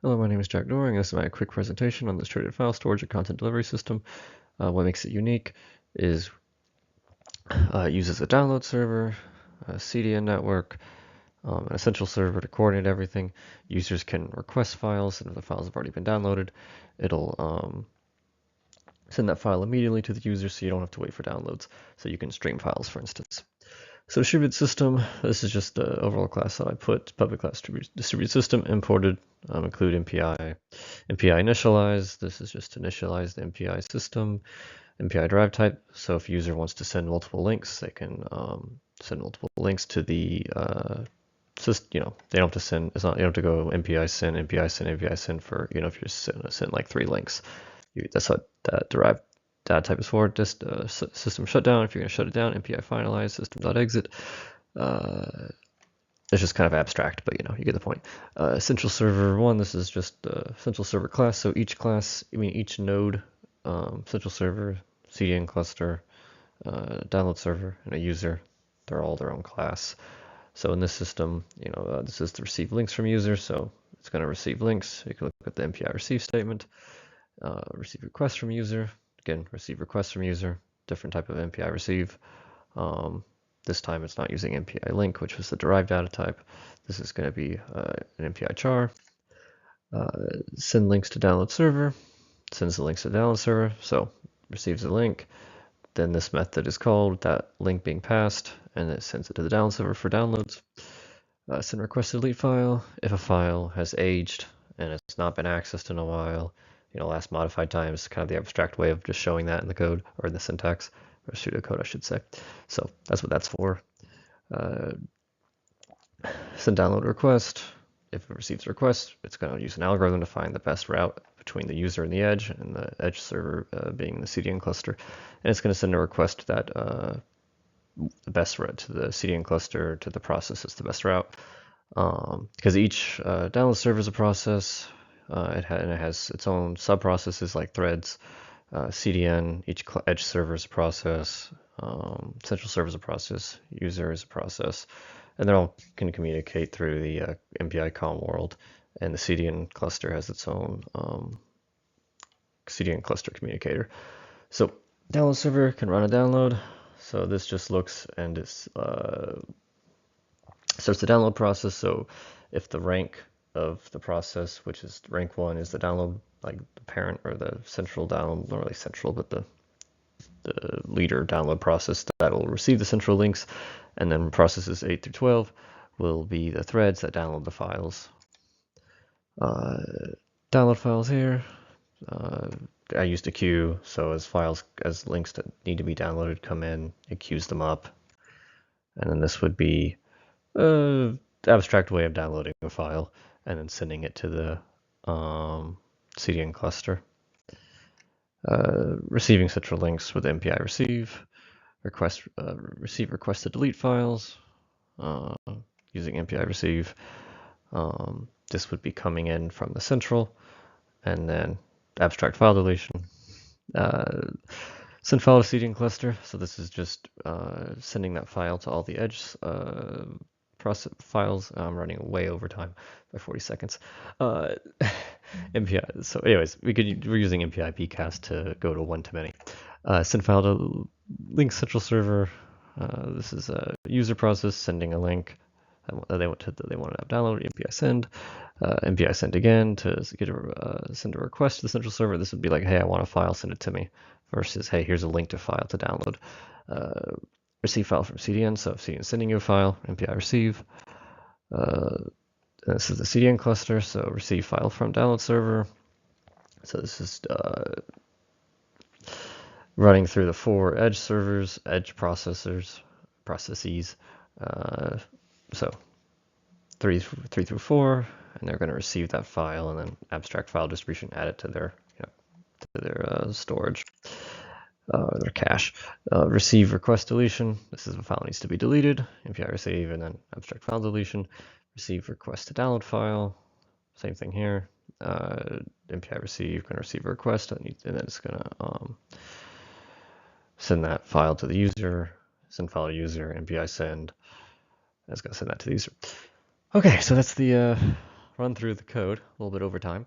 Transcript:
Hello, my name is Jack Doring. This is my quick presentation on the distributed file storage and content delivery system. What makes it unique is it uses a download server, a CDN network, an essential server to coordinate everything. Users can request files, and if the files have already been downloaded, it'll send that file immediately to the user so you don't have to wait for downloads. So you can stream files, for instance. So distributed system, this is just the overall class that I put, public class distributed system, imported, include MPI. MPI initialize, this is just to initialize the MPI system. MPI drive type, so if a user wants to send multiple links, they can send multiple links to the system. They don't have to send, you don't have to go MPI send, MPI send, MPI send for, if you're send like 3 links. That's what that derived data type is for. Just system shutdown, if you're going to shut it down, MPI finalize, system.exit. It's just kind of abstract, but you get the point. Central server 1, this is just central server class. So each class, each node, central server, CDN cluster, download server, and a user, they're all their own class. So in this system, this is to receive links from users. So it's going to receive links. You can look at the MPI receive statement. Receive requests from user. Again, receive requests from user. Different type of MPI receive. This time it's not using MPI link, which was the derived data type. This is going to be an MPI char. Send links to download server. Sends the links to the download server. So receives a link. Then this method is called, that link being passed, and it sends it to the download server for downloads. Send request to delete file. If a file has aged and it's not been accessed in a while, last modified time is kind of the abstract way of just showing that in the code, or in the syntax, or pseudocode, I should say. So that's what that's for. Send download request. If it receives a request, it's going to use an algorithm to find the best route between the user and the edge server being the CDN cluster. And it's going to send a request that the best route to the CDN cluster to the process is the best route. Because each download server is a process, it has its own sub-processes like threads, CDN, each edge server is a process, central server is a process, user is a process, and they all can communicate through the MPI COM world, and the CDN cluster has its own CDN cluster communicator. So download server can run a download. So this just looks and it starts the download process. So if the rank of the process, which is rank 1, is the download, like the parent or the central download, not really central, but the leader download process, that will receive the central links, and then processes 8 through 12 will be the threads that download the files. Download files here. I used a queue, so as links that need to be downloaded come in, it queues them up. And then this would be an abstract way of downloading a file and then sending it to the CDN cluster. Receiving central links with MPI receive. Receive request to delete files using MPI receive. This would be coming in from the central, and then abstract file deletion. Send file to CDN cluster. So this is just sending that file to all the edge process files. I'm running way over time by 40 seconds. MPI. So anyways, we're using MPI PCAST to go to one-to-many. Send file to link central server. This is a user process sending a link they want to have downloaded. MPI send. MPI send again to send a request to the central server. This would be like, hey, I want a file, send it to me. Versus, hey, here's a link to file to download. Receive file from CDN. So if CDN is sending you a file, MPI receive. This is the CDN cluster, so receive file from download server. So this is running through the 4 edge servers, edge processes. So 3 through 4, and they're going to receive that file, and then abstract file distribution add it to their storage, their cache. Receive request deletion. This is a file needs to be deleted. MPI receive, and then abstract file deletion. Receive request to download file. Same thing here. MPI receive, going to receive a request, and then it's going to send that file to the user. Send file to user. MPI send. It's going to send that to the user. Okay, so that's the run through the code a little bit over time.